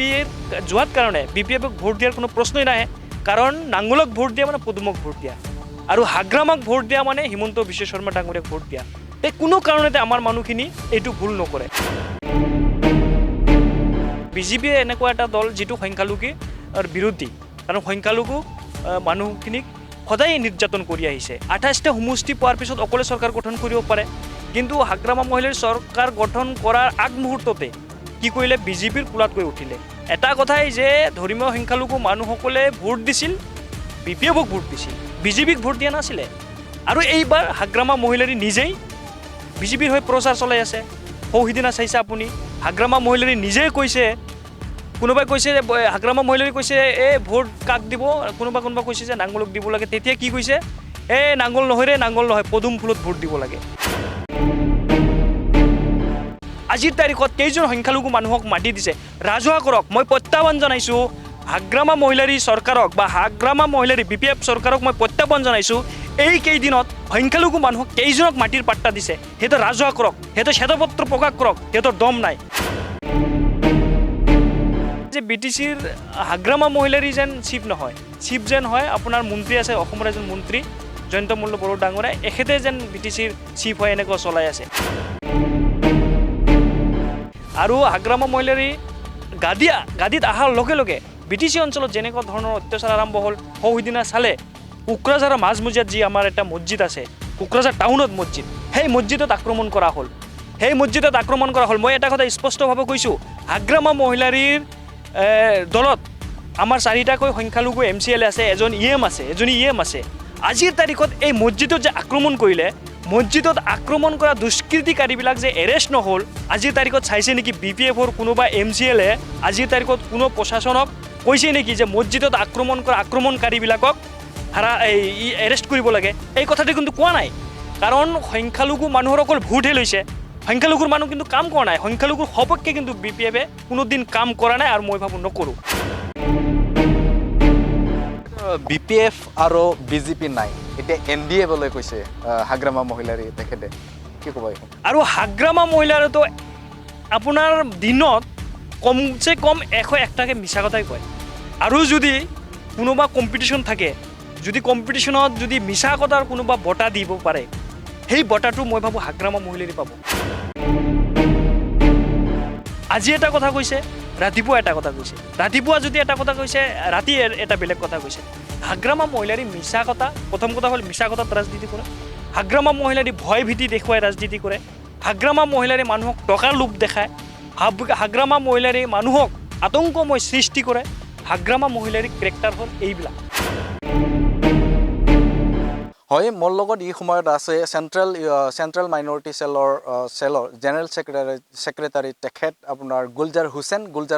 বিজেপিৰ যোৱাৰ কাৰণে BPFক ভোট দিয়াৰ কোনো প্ৰশ্নই নাহে কাৰণ নাঙলক ভোট দিয়া মানে পদুমক ভোট দিয়া আৰু হাগ্ৰামক ভোট দিয়া মানে হিমন্ত বিশ্ব শৰ্মা ডাঙৰীয়াক ভোট দিয়া এই কোনো কাৰণতে আমাৰ মানুহখিনি এইটো ভুল নকৰে বিজেপিয়ে এনেকুৱা এটা দল যিটো সংখ্যালঘুৰ বিৰোধী কাৰণ সংখ্যালঘু মানুহখিনিক সদায় নিৰ্যাতন কৰি আহিছে 28টা সমষ্টি পোৱাৰ পিছত অকলে চৰকাৰ গঠন কৰিব পাৰে কিন্তু হাগ্ৰামা মহিলাৰ চৰকাৰ গঠন কৰাৰ আগমুহূৰ্ততে কি কৰিলে বিজেপিৰ কুলাত গৈ উঠিলে এটা কথাই যে ধৰ্মীয় সংখ্যালঘু মানুহসকলে ভোট দিছিল BPFক ভোট দিছিল বিজেপিক ভোট দিয়া নাছিলে আৰু এইবাৰ হাগ্ৰামা মহিলাৰী নিজেই বিজেপিৰ হৈ প্ৰচাৰ চলাই আছে সৌহিদিনা চাইছে আপুনি হাগ্ৰামা মহিলাৰী নিজেই কৈছে কোনোবাই কৈছে যে হাগ্ৰামা মহিলাৰী কৈছে এই ভোট কাক দিব কোনোবা কৈছে যে নাঙলক দিব লাগে তেতিয়া কি কৈছে এই নাঙল নহয় পদুম ফুলত ভোট দিব লাগে আজিৰ তাৰিখত কেইজন সংখ্যালঘু মানুহক মাতি দিছে ৰাজহুৱা কৰক মই প্ৰত্যাহ্বান জনাইছোঁ হাগ্ৰামা মহিলাৰী চৰকাৰক বা হাগ্ৰামা মহিলাৰী BPF চৰকাৰক মই প্ৰত্যাহ্বান জনাইছোঁ এই কেইদিনত সংখ্যালঘু মানুহক কেইজনক মাটিৰ পাট্টা দিছে সেইটো ৰাজহুৱা কৰক সেইটো শ্বেতপত্ৰ প্ৰকাশ কৰক সিহঁতৰ দম নাই যে BTCৰ হাগ্ৰামা মহিলাৰী যেন চিফ নহয় চিফ যেন হয় আপোনাৰ মন্ত্ৰী আছে অসমৰ এজন মন্ত্ৰী জয়ন্ত মল্ল বড়ো ডাঙৰীয়া এখেতে যেন BTCৰ চিফ হয় এনেকুৱা চলাই আছে আৰু হাগ্ৰামা মহিলাৰী গাদীত অহাৰ লগে লগে BTC অঞ্চলত যেনেকুৱা ধৰণৰ অত্যাচাৰ আৰম্ভ হ'ল সৌহিদিনা চালে কোকৰাঝাৰৰ মাজমজিয়াত যি আমাৰ এটা মছজিদ আছে কোকৰাঝাৰ টাউনত মছজিদ সেই মছজিদত আক্ৰমণ কৰা হ'ল মই এটা কথা স্পষ্টভাৱে কৈছোঁ হাগ্ৰামা মহিলাৰীৰ দলত আমাৰ 4টাকৈ সংখ্যালঘু MCLA আছে এজনী EM আছে আজিৰ তাৰিখত এই মছজিদত যে আক্ৰমণ কৰিলে মছজিদত আক্ৰমণ কৰা দুষ্কৃতিকাৰীবিলাক যে এৰেষ্ট নহ'ল আজিৰ তাৰিখত চাইছে নেকি BPFৰ কোনোবা MCLA আজিৰ তাৰিখত কোনো প্ৰশাসনক কৈছে নেকি যে মছজিদত আক্ৰমণ কৰা আক্ৰমণকাৰীবিলাকক এৰেষ্ট কৰিব লাগে এই কথাটো কিন্তু কোৱা নাই কাৰণ সংখ্যালঘু মানুহৰ অকল ভোটহে লৈছে সংখ্যালঘুৰ মানুহ কিন্তু কাম কৰা নাই সংখ্যালঘুৰ সপক্ষে কিন্তু BPFে কোনোদিন কাম কৰা নাই আৰু মই ভাবোঁ নকৰোঁ BPF আৰু BJP নাই এতিয়া NDA বুলি কৈছে হাগ্ৰামা মহিলাৰী তেখেতে কি ক'ব আৰু হাগ্ৰামা মহিলাৰীতো আপোনাৰ দিনত কমচে কম 101টাকে মিছা কথাই কয় আৰু যদি কোনোবা কম্পিটিশ্যন থাকে যদি কম্পিটিশ্যনত যদি মিছা কথাৰ কোনোবা বঁটা দিব পাৰে সেই বঁটাটো মই ভাবোঁ হাগ্ৰামা মহিলাৰী পাব আজি এটা কথা কৈছে ৰাতিপুৱা এটা কথা কৈছে ৰাতিপুৱা যদি এটা কথা কৈছে ৰাতি এটা বেলেগ কথা কৈছে হাগ্ৰামা মহিলাৰী মিছা কথা প্ৰথম কথা হ'ল মিছা কথাত ৰাজনীতি কৰে হাগ্ৰামা মহিলাৰী ভয় ভীতি দেখুৱাই ৰাজনীতি কৰে হাগ্ৰামা মহিলাৰী মানুহক টকাৰ লোভ দেখায় হাগ্ৰামা মহিলাৰী মানুহক আতংকময় সৃষ্টি কৰে হাগ্ৰামা মহিলাৰী কেৰেক্টাৰ হ'ল এইবিলাক হয় মোৰ লগত এই সময়ত আছে চেণ্ট্ৰেল মাইনৰিটি চেলৰ জেনেৰেল ছেক্ৰেটাৰী তেখেত আপোনাৰ গুলজাৰ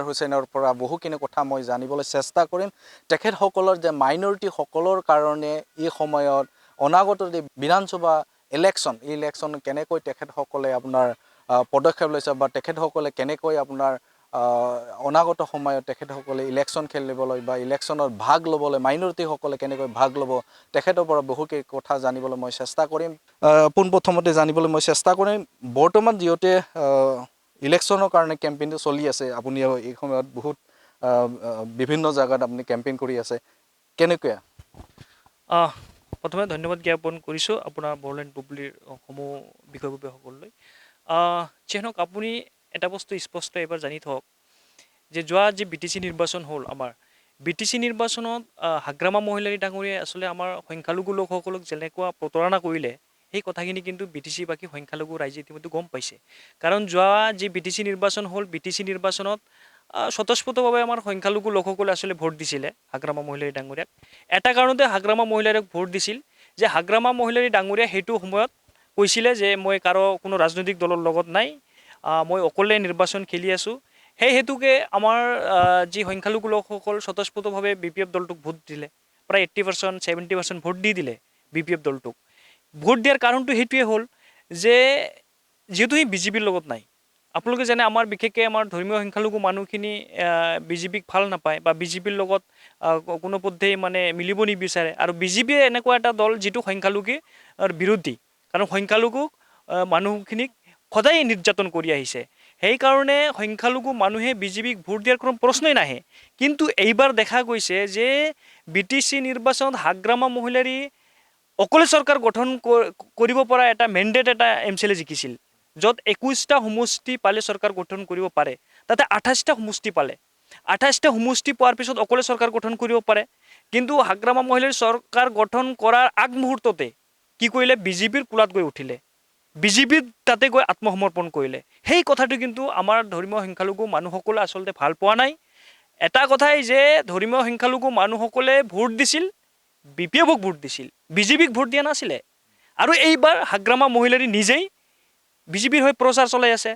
হুছেইনৰ পৰা বহুখিনি কথা মই জানিবলৈ চেষ্টা কৰিম তেখেতসকলৰ যে মাইনৰিটিসকলৰ কাৰণে এই সময়ত অনাগত বিধানসভা ইলেকশ্যন কেনেকৈ তেখেতসকলে আপোনাৰ পদক্ষেপ লৈছে বা তেখেতসকলে কেনেকৈ আপোনাৰ অনাগত সময়ত তেখেতসকলে ইলেকশ্যন খেলিবলৈ বা ইলেকশ্যনত ভাগ ল'বলৈ মাইনৰিটিসকলে কেনেকৈ ভাগ ল'ব তেখেতৰ পৰা বহুকেই কথা জানিবলৈ মই চেষ্টা কৰিম পোনপ্ৰথমতে জানিবলৈ মই চেষ্টা কৰিম বৰ্তমান যিহেতু ইলেকশ্যনৰ কাৰণে কেম্পেইনটো চলি আছে আপুনি এই সময়ত বহুত বিভিন্ন জাগাত আপুনি কেম্পেইন কৰি আছে কেনেকৈ প্ৰথমে ধন্যবাদ জ্ঞাপন কৰিছোঁ আপোনাৰ বড়োলেণ্ড বুবলিৰ সমূহ বিষয়ববীয়াসকললৈ যিহেতু আপুনি এটা বস্তু স্পষ্ট এবাৰ জানি থওক যে যোৱা যি BTC নিৰ্বাচন হ'ল আমাৰ BTC নিৰ্বাচনত হাগ্ৰামা মহিলাৰী ডাঙৰীয়াই আচলতে আমাৰ সংখ্যালঘু লোকসকলক যেনেকুৱা প্ৰতাৰণা কৰিলে সেই কথাখিনি কিন্তু BTC বাকী সংখ্যালঘু ৰাইজে ইতিমধ্যে গম পাইছে কাৰণ যোৱা যি BTC নিৰ্বাচন হ'ল BTC নিৰ্বাচনত স্বতঃস্ফূৰ্তভাৱে আমাৰ সংখ্যালঘু লোকসকলে আচলতে ভোট দিছিলে হাগ্ৰামা মহিলাৰী ডাঙৰীয়াক এটা কাৰণতে হাগ্ৰামা মহিলাৰীক ভোট দিছিল যে হাগ্ৰামা মহিলাৰী ডাঙৰীয়া সেইটো সময়ত কৈছিলে যে মই কাৰো কোনো ৰাজনৈতিক দলৰ লগত নাই মই অকলে নিৰ্বাচন খেলি আছোঁ সেই হেতুকে আমাৰ যি সংখ্যালঘু লোকসকল স্বতঃস্ফূৰ্তভাৱে BPF দলটোক ভোট দিলে প্ৰায় 80% 70% ভোট দি দিলে BPF দলটোক ভোট দিয়াৰ কাৰণটো সেইটোৱে হ'ল যে যেহেতু সি BJPৰ লগত নাই আপোনালোকে জানে আমাৰ বিশেষকৈ আমাৰ ধৰ্মীয় সংখ্যালঘু মানুহখিনি BJPক ভাল নাপায় বা BJPৰ লগত কোনোপধ্যেই মানে মিলিব নিবিচাৰে আৰু BJPয়ে এনেকুৱা এটা দল যিটো সংখ্যালঘুৰ বিৰোধী কাৰণ সংখ্যালঘু মানুহখিনিক সদায় নিৰ্যাতন কৰি আহিছে সেইকাৰণে সংখ্যালঘু মানুহে বিজেপিক ভোট দিয়াৰ কোনো প্ৰশ্নই নাহে। কিন্তু এইবাৰ দেখা গৈছে যে BTC নিৰ্বাচনত হাগ্ৰামা মহিলাৰী অকলে চৰকাৰ গঠন কৰিব পৰা এটা মেণ্ডেট এটা MCLA জিকিছিল, য'ত 21টা সমষ্টি পালে চৰকাৰ গঠন কৰিব পাৰে। তাতে 28টা সমষ্টি পালে। 28টা সমষ্টি পোৱাৰ পিছত অকলে চৰকাৰ গঠন কৰিব পাৰে। কিন্তু হাগ্ৰামা মহিলাৰী চৰকাৰ গঠন কৰাৰ আগমুহূৰ্ততে কি কৰিলে, বিজেপিৰ কোলাত গৈ উঠিলে, বিজেপিত তাতে গৈ আত্মসমৰ্পণ কৰিলে। সেই কথাটো কিন্তু আমাৰ ধৰ্মীয় সংখ্যালঘু মানুহসকলে আচলতে ভাল পোৱা নাই। এটা কথাই যে ধৰ্মীয় সংখ্যালঘু মানুহসকলে ভোট দিছিল, BPFক ভোট দিছিল, বিজেপিক ভোট দিয়া নাছিলে। আৰু এইবাৰ হাগ্ৰামা মহিলাৰী নিজেই বিজেপিৰ হৈ প্ৰচাৰ চলাই আছে।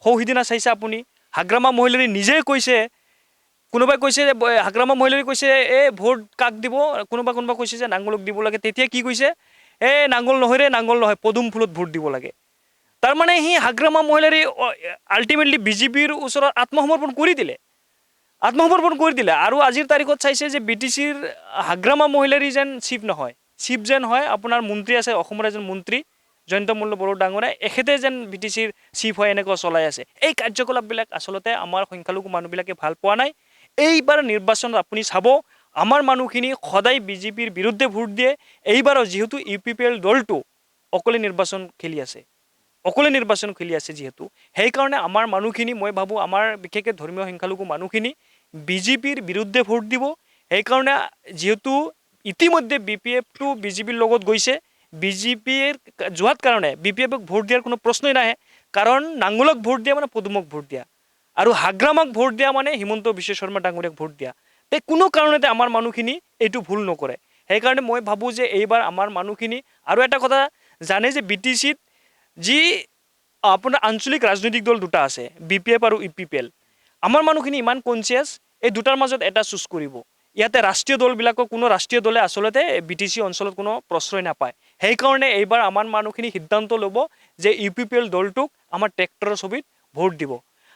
সৌসিদিনা চাইছে আপুনি, হাগ্ৰামা মহিলাৰী নিজেই কৈছে, কোনোবাই কৈছে যে হাগ্ৰামা মহিলাৰী কৈছে ভোট কাক দিব, কোনোবা কৈছে যে নাঙলক দিব লাগে। তেতিয়া কি কৈছে, নাঙল নহয় ৰে, নাঙল নহয়, পদুম ফুলত ভোট দিব লাগে। তাৰমানে সি হাগ্ৰামা মহিলাৰী আল্টিমেটলি বিজেপিৰ ওচৰত আত্মসমৰ্পণ কৰি দিলে, আৰু আজিৰ তাৰিখত চাইছে যে BTCৰ হাগ্ৰামা মহিলাৰী যেন চিফ নহয়, চিফ যেন হয় আপোনাৰ মন্ত্ৰী আছে, অসমৰ এজন মন্ত্ৰী জয়ন্ত মল্ল বড়ো ডাঙৰীয়া, এখেতে যেন BTCৰ চিফ হয় এনেকুৱা চলাই আছে। এই কাৰ্যকলাপবিলাক আচলতে আমাৰ সংখ্যালঘু মানুহবিলাকে ভাল পোৱা নাই। এইবাৰ নিৰ্বাচনত আপুনি চাব, আমাৰ মানুহখিনি সদায় বিজেপিৰ বিৰুদ্ধে ভোট দিয়ে। এইবাৰো যিহেতু UPPL দলটো অকলে নিৰ্বাচন খেলি আছে যিহেতু, সেইকাৰণে আমাৰ মানুহখিনি, মই ভাবোঁ আমাৰ বিশেষকৈ ধৰ্মীয় সংখ্যালঘু মানুহখিনি বিজেপিৰ বিৰুদ্ধে ভোট দিব। সেইকাৰণে যিহেতু ইতিমধ্যে BPFটো বিজেপিৰ লগত গৈছে, বিজেপিৰ যোৱাত কাৰণে BPFক ভোট দিয়াৰ কোনো প্ৰশ্নই নাহে। কাৰণ নাঙলক ভোট দিয়া মানে পদুমক ভোট দিয়া, আৰু হাগ্ৰামাক ভোট দিয়া মানে হিমন্ত বিশ্ব শৰ্মা ডাঙৰীয়াক ভোট দিয়া। কোনো কাৰণতে আমাৰ মানুহখিনি এইটো ভুল নকৰে। সেইকাৰণে মই ভাবোঁ যে এইবাৰ আমাৰ মানুহখিনি, আৰু এটা কথা জানে যে BTCত যি আপোনাৰ আঞ্চলিক ৰাজনৈতিক দল দুটা আছে, BPF আৰু UPPL, আমাৰ মানুহখিনি ইমান কনচিয়াছ, এই দুটাৰ মাজত এটা চুজ কৰিব। ইয়াতে ৰাষ্ট্ৰীয় দলবিলাকক কোনো ৰাষ্ট্ৰীয় দলে আচলতে BTC অঞ্চলত কোনো প্ৰশ্ৰয় নাপায়। সেইকাৰণে এইবাৰ আমাৰ মানুহখিনি সিদ্ধান্ত ল'ব যে UPPL দলটোক আমাৰ ট্ৰেক্টৰৰ ছবিত ভোট দিব।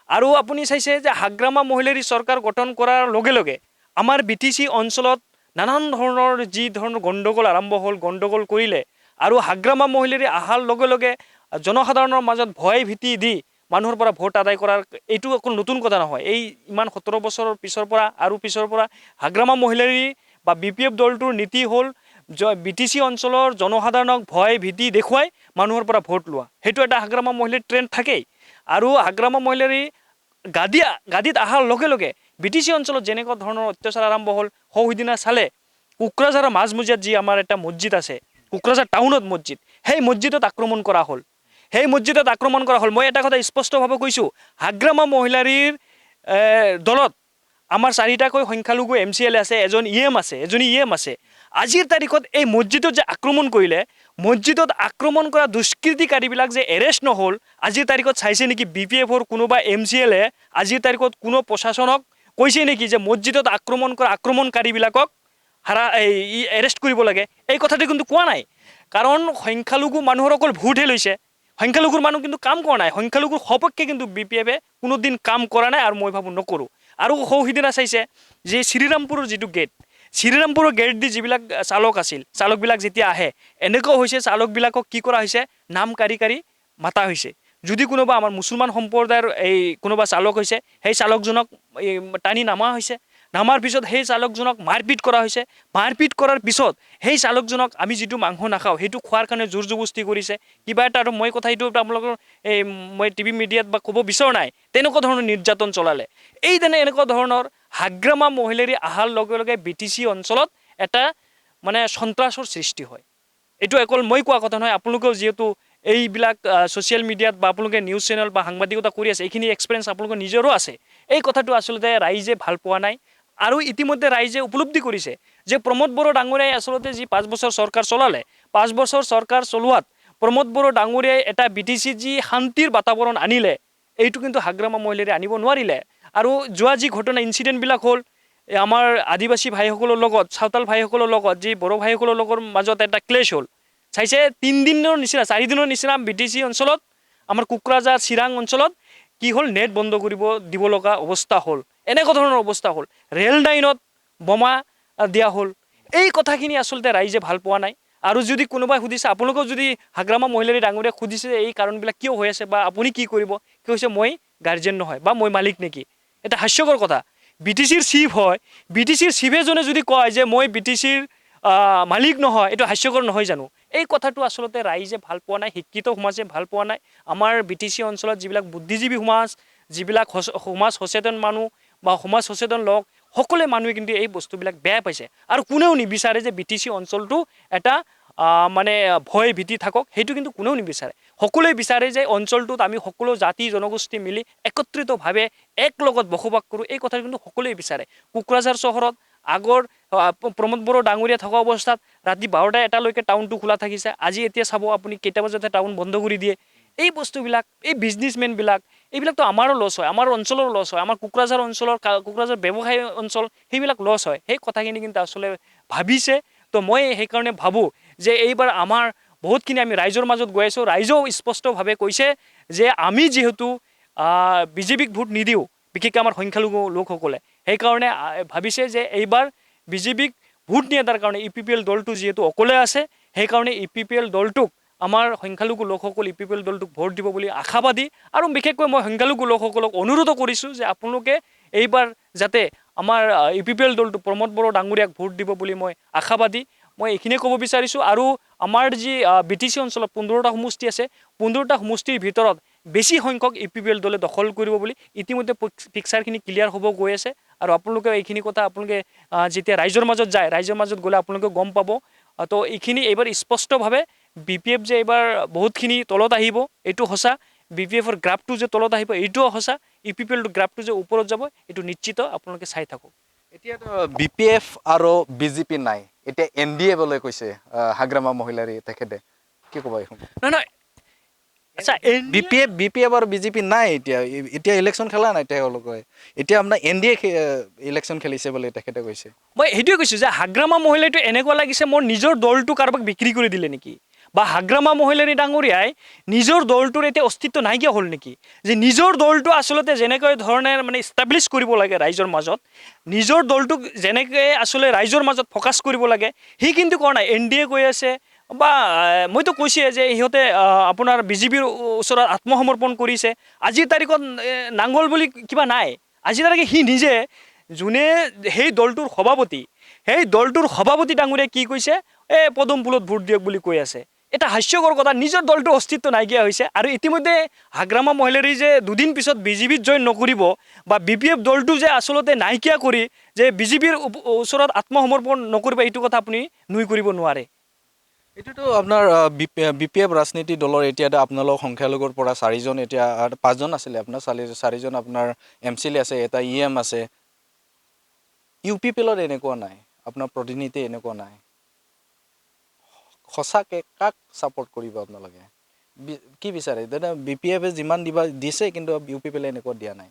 আৰু আপুনি চাইছে যে হাগ্ৰামা মহিলাৰী চৰকাৰ গঠন কৰাৰ লগে লগে আমাৰ BTC অঞ্চলত নানান ধৰণৰ যি ধৰণৰ গণ্ডগোল আৰম্ভ হ'ল, গণ্ডগোল কৰিলে, আৰু হাগ্ৰামা মহিলাৰী অহাৰ লগে লগে জনসাধাৰণৰ মাজত ভয় ভীতি দি মানুহৰ পৰা ভোট আদায় কৰাৰ, এইটো অকল নতুন কথা নহয়। এই ইমান 17 বছৰৰ পিছৰ পৰা হাগ্ৰামা মহিলাৰী বা BPF দলটোৰ নীতি হ'ল BTC অঞ্চলৰ জনসাধাৰণক ভয় ভীতি দেখুৱাই মানুহৰ পৰা ভোট লোৱা। সেইটো এটা হাগ্ৰামা মহিলাৰীৰ ট্ৰেণ্ড থাকেই। আৰু হাগ্ৰামা মহিলাৰী গাদীত অহাৰ লগে লগে BTC অঞ্চলত যেনেকুৱা ধৰণৰ অত্যাচাৰ আৰম্ভ হ'ল, সৌসিদিনা চালে কোকৰাঝাৰৰ মাজমজিয়াত যি আমাৰ এটা মছজিদ আছে, কোকৰাঝাৰ টাউনত মছজিদ, সেই মছজিদত আক্ৰমণ কৰা হ'ল। মই এটা কথা স্পষ্টভাৱে কৈছোঁ, হাগ্ৰামা মহিলাৰীৰ দলত আমাৰ 4টাকৈ সংখ্যালঘু MCLA আছে, এজনী EM আছে। আজিৰ তাৰিখত এই মছজিদত যে আক্ৰমণ কৰিলে, মছজিদত আক্ৰমণ কৰা দুষ্কৃতিকাৰীবিলাক যে এৰেষ্ট নহ'ল, আজিৰ তাৰিখত চাইছে নেকি BPFৰ কোনোবা MCLA আজিৰ তাৰিখত কোনো প্ৰশাসনক কৈছে নেকি যে মছজিদত আক্ৰমণ কৰা আক্ৰমণকাৰীবিলাকক এৰেষ্ট কৰিব লাগে? এই কথাটো কিন্তু কোৱা নাই। কাৰণ সংখ্যালঘু মানুহৰ অকল ভোটহে লৈছে, সংখ্যালঘুৰ মানুহ কিন্তু কাম কৰা নাই। সংখ্যালঘুৰ সপক্ষে কিন্তু BPFে কোনোদিন কাম কৰা নাই, আৰু মই ভাবোঁ নকৰোঁ। আৰু সৌসিদিনা চাইছে যে শ্ৰীৰামপুৰৰ যিটো গেট, শ্ৰীৰামপুৰৰ গেট দি যিবিলাক চালকবিলাক যেতিয়া আহে, এনেকুৱাও হৈছে চালকবিলাকক কি কৰা হৈছে, নাম কাঢ়ি মাতা হৈছে। যদি কোনোবা আমাৰ মুছলমান সম্প্ৰদায়ৰ কোনোবা চালক হৈছে, সেই চালকজনক টানি নামা হৈছে। নামাৰ পিছত সেই চালকজনক মাৰপিট কৰা হৈছে। মাৰপিট কৰাৰ পিছত সেই চালকজনক আমি যিটো মাংস নাখাওঁ সেইটো খোৱাৰ কাৰণে জোৰ জবস্তি কৰিছে কিবা এটা। আৰু মই কথা এইটো আপোনালোকৰ মই TV মিডিয়াত বা ক'ব বিচৰা নাই, তেনেকুৱা ধৰণৰ নিৰ্যাতন চলালে। এনেকুৱা ধৰণৰ হাগ্ৰামা মহিলাৰী অহাৰ লগে লগে BTC অঞ্চলত এটা মানে সন্ত্ৰাসৰ সৃষ্টি হয়। এইটো অকল মই কোৱা কথা নহয়, আপোনালোকেও যিহেতু এইবিলাক ছ'চিয়েল মিডিয়াত বা আপোনালোকে নিউজ চেনেল বা সাংবাদিকতা কৰি আছে, এইখিনি এক্সপিৰিয়েঞ্চ আপোনালোকৰ নিজৰো আছে। এই কথাটো আচলতে ৰাইজে ভাল পোৱা নাই। আৰু ইতিমধ্যে ৰাইজে উপলব্ধি কৰিছে যে প্ৰমোদ বড়ো ডাঙৰীয়াই আচলতে যি 5 বছৰ চৰকাৰ চলালে, 5 বছৰ চৰকাৰ চলোৱাত প্ৰমোদ বড়ো ডাঙৰীয়াই এটা BTC যি শান্তিৰ বাতাবৰণ আনিলে, এইটো কিন্তু হাগ্ৰামা মহিলাৰী আনিব নোৱাৰিলে। আৰু যোৱা যি ঘটনা ইনচিডেণ্টবিলাক হ'ল, আমাৰ আদিবাসী ভাইসকলৰ লগত, চাওতাল ভাইসকলৰ লগত, যি বড়ো ভাইসকলৰ লগৰ মাজত এটা ক্লেছ হ'ল, চাইছে 3 দিনৰ নিচিনা 4 দিনৰ নিচিনা BTC অঞ্চলত, আমাৰ কোকৰাঝাৰ চিৰাং অঞ্চলত কি হ'ল, নেট বন্ধ দিব লগা অৱস্থা হ'ল। এনেকুৱা ধৰণৰ অৱস্থা হ'ল। ৰেল লাইনত বোমা দিয়া হ'ল। এই কথাখিনি আচলতে ৰাইজে ভাল পোৱা নাই। আৰু যদি কোনোবাই সুধিছে, আপোনালোকেও যদি হাগ্ৰামা মহিলাৰী ডাঙৰীয়াক সুধিছে এই কাৰণবিলাক কিয় হৈ আছে বা আপুনি কি কৰিব, কি হৈছে, মই গাৰ্জেন নহয় বা মই মালিক নেকি এটা হাস্যকৰ কথা BTCৰ চিফ হয় BTCৰ চিফ এজনে যদি কয় যে মই BTCৰ মালিক নহয় এইটো হাস্যকৰ নহয় জানো এই কথাটো আচলতে ৰাইজে ভাল পোৱা নাই শিক্ষিত সমাজে ভাল পোৱা নাই আমাৰ BTC অঞ্চলত যিবিলাক বুদ্ধিজীৱী সমাজ যিবিলাক সমাজ সচেতন মানুহ বা সমাজ সচেতন লোক সকলো মানুহে কিন্তু এই বস্তুবিলাক বেয়া পাইছে আৰু কোনেও নিবিচাৰে যে BTC অঞ্চলটো এটা মানে ভয় ভীতি থাকক সেইটো কিন্তু কোনেও নিবিচাৰে সকলোৱে বিচাৰে যে অঞ্চলটোত আমি সকলো জাতি জনগোষ্ঠী মিলি একত্ৰিতভাৱে এক লগত বসবাস কৰোঁ এই কথা কিন্তু সকলোৱে বিচাৰে কোকৰাঝাৰ চহৰত আগৰ প্ৰমোদ বড়ো ডাঙৰীয়া থকা অৱস্থাত ৰাতি 12টা 1টালৈকে টাউনটো খোলা থাকিছে আজি এতিয়া চাব আপুনি কেইটা বজাতে টাউন বন্ধ কৰি দিয়ে এই বস্তুবিলাক এই বিজনেছমেনবিলাক এইবিলাকতো আমাৰো লছ হয় আমাৰ অঞ্চলৰ লছ হয় আমাৰ কোকৰাঝাৰ অঞ্চলৰ কোকৰাঝাৰ ব্যৱসায়ী অঞ্চল সেইবিলাক লছ হয় সেই কথাখিনি কিন্তু আচলতে ভাবিছে তো মই সেইকাৰণে ভাবোঁ যে এইবাৰ আমাৰ বহুতখিনি আমি ৰাইজৰ মাজত গৈ আছোঁ ৰাইজেও স্পষ্টভাৱে কৈছে যে আমি যিহেতু বিজেপিক ভোট নিদিওঁ বিশেষকৈ আমাৰ সংখ্যালঘু লোকসকলে সেইকাৰণে ভাবিছে যে এইবাৰ বিজেপিক ভোট নিদিয়াৰ কাৰণে EPPL দলটো যিহেতু অকলে আছে সেইকাৰণে EPPL দলটোক আমাৰ সংখ্যালঘু লোকসকল EPPL দলটোক ভোট দিব বুলি আশাবাদী আৰু বিশেষকৈ মই সংখ্যালঘু লোকসকলক অনুৰোধ কৰিছোঁ যে আপোনালোকে এইবাৰ যাতে আমাৰ EPPL দলটো প্ৰমোদ বড়ো ডাঙৰীয়াক ভোট দিব বুলি মই আশাবাদী মই এইখিনিয়ে ক'ব বিচাৰিছোঁ আৰু আমাৰ যি BTC অঞ্চলত 15টা সমষ্টি আছে 15টা সমষ্টিৰ ভিতৰত বেছি সংখ্যক EPPL দলে দখল কৰিব বুলি ইতিমধ্যে পিকচাৰখিনি ক্লিয়াৰ হ'ব গৈ আছে আৰু আপোনালোকে এইখিনি কথা আপোনালোকে যেতিয়া ৰাইজৰ মাজত যায় ৰাইজৰ মাজত গ'লে আপোনালোকে গম পাব তো এইখিনি এইবাৰ স্পষ্টভাৱে BPF যে এইবাৰ বহুতখিনি তলত আহিব এইটো সঁচা BPFৰ গ্ৰাফটো যে তলত আহিব এইটোও সঁচা EPPL গ্ৰাফটো যে ওপৰত যাব এইটো নিশ্চিত আপোনালোকে চাই থাকক এতিয়াতো BPF আৰু BJP নাই এতিয়া NDA বুলি কৈছে হাগ্ৰামা মহিলাৰী তেখেতে কি ক'বা এই নহয় আচ্ছা BPF আৰু BJP নাই এতিয়া ইলেকশ্যন খেলা নাই তেওঁলোকে এতিয়া আপোনাৰ NDA ইলেকশ্যন খেলিছে বুলি তেখেতে কৈছে মই সেইটোৱে কৈছোঁ যে হাগ্ৰামা মহিলাটো এনেকুৱা লাগিছে মোৰ নিজৰ দলটো কাৰোবাক বিক্ৰী কৰি দিলে নেকি বা হাগ্ৰামা মহিলাৰী ডাঙৰীয়াই নিজৰ দলটোৰ এতিয়া অস্তিত্ব নাইকিয়া হ'ল নেকি যে নিজৰ দলটো আচলতে যেনেকৈ ধৰণে মানে ইষ্টাব্লিছ কৰিব লাগে ৰাইজৰ মাজত নিজৰ দলটোক যেনেকৈ আচলতে ৰাইজৰ মাজত ফ'কাছ কৰিব লাগে সি কিন্তু কৰা নাই NDA কৈ আছে বা মইতো কৈছোঁৱে যে সিহঁতে আপোনাৰ BJPৰ ওচৰত আত্মসমৰ্পণ কৰিছে আজিৰ তাৰিখত নাংগল বুলি কিবা নাই আজিৰ তাৰিখে সি নিজে যোনে সেই দলটোৰ সভাপতি ডাঙৰীয়াই কি কৈছে পদুম ফুলত ভোট দিয়ক বুলি কৈ আছে এটা হাস্যকৰ কথা নিজৰ দলটোৰ অস্তিত্ব নাইকিয়া হৈছে আৰু ইতিমধ্যে হাগ্ৰামা মহিলাৰী যে দুদিন পিছত BJPত জইন নকৰিব বা BPF দলটো যে আচলতে নাইকিয়া কৰি যে BJPৰ ওচৰত আত্মসমৰ্পণ নকৰিব এইটো কথা আপুনি নুই কৰিব নোৱাৰে এইটোতো আপোনাৰ BPF ৰাজনীতি দলৰ এতিয়াতো আপোনালোক সংখ্যালঘুৰ পৰা 4জন এতিয়া 5জন আছিলে আপোনাৰ 4জন আপোনাৰ MCLA আছে এটা EM আছে UPPLত এনেকুৱা নাই আপোনাৰ প্ৰতিনিধি এনেকুৱা নাই সঁচাকৈ কাক ছাপোৰ্ট কৰিব আপোনালোকে কি বিচাৰে দাদা BPFে যিমান দিছে কিন্তু UPPL এনেকুৱা দিয়া নাই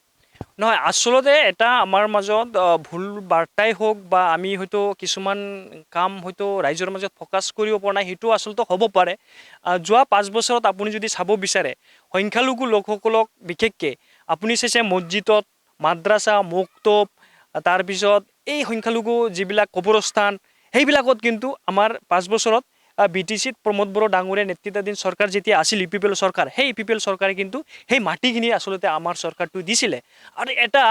নহয় আচলতে এটা আমাৰ মাজত ভুল বাৰ্তাই হওক বা আমি হয়তো কিছুমান কাম হয়তো ৰাইজৰ মাজত ফ'কাছ কৰিব পৰা নাই সেইটো আচলতে হ'ব পাৰে যোৱা 5 বছৰত আপুনি যদি চাব বিচাৰে সংখ্যালঘু লোকসকলক বিশেষকৈ আপুনি চাইছে মছজিদত মাদ্ৰাছা মক্তব তাৰপিছত এই সংখ্যালঘু যিবিলাক কবৰস্থান সেইবিলাকত কিন্তু আমাৰ 5 বছৰত BTCত প্ৰমোদ বড়ো ডাঙৰীয়া নেতৃত্বাধীন চৰকাৰ যেতিয়া আছিল EPPL চৰকাৰ সেই EPPL চৰকাৰে কিন্তু সেই মাটিখিনি আচলতে আমাৰ চৰকাৰটো দিছিলে আৰু এটা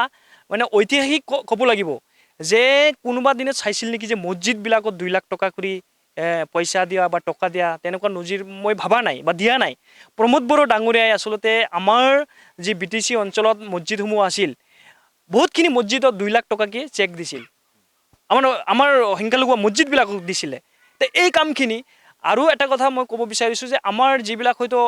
মানে ঐতিহাসিক ক'ব লাগিব যে কোনোবা দিনত চাইছিল নেকি যে মছজিদবিলাকত 2 লাখ টকা কৰি পইচা দিয়া বা টকা দিয়া তেনেকুৱা নজিৰ মই ভাবা নাই বা দিয়া নাই প্ৰমোদ বড়ো ডাঙৰীয়াই আচলতে আমাৰ যি BTC অঞ্চলত মছজিদসমূহ আছিল বহুতখিনি মছজিদত 2 লাখ টকাকৈ চেক দিছিল আমাৰ সংখ্যালঘু মছজিদবিলাকক দিছিলে তো এই কামখিনি আৰু এটা কথা মই ক'ব বিচাৰিছোঁ যে আমাৰ যিবিলাক হয়তো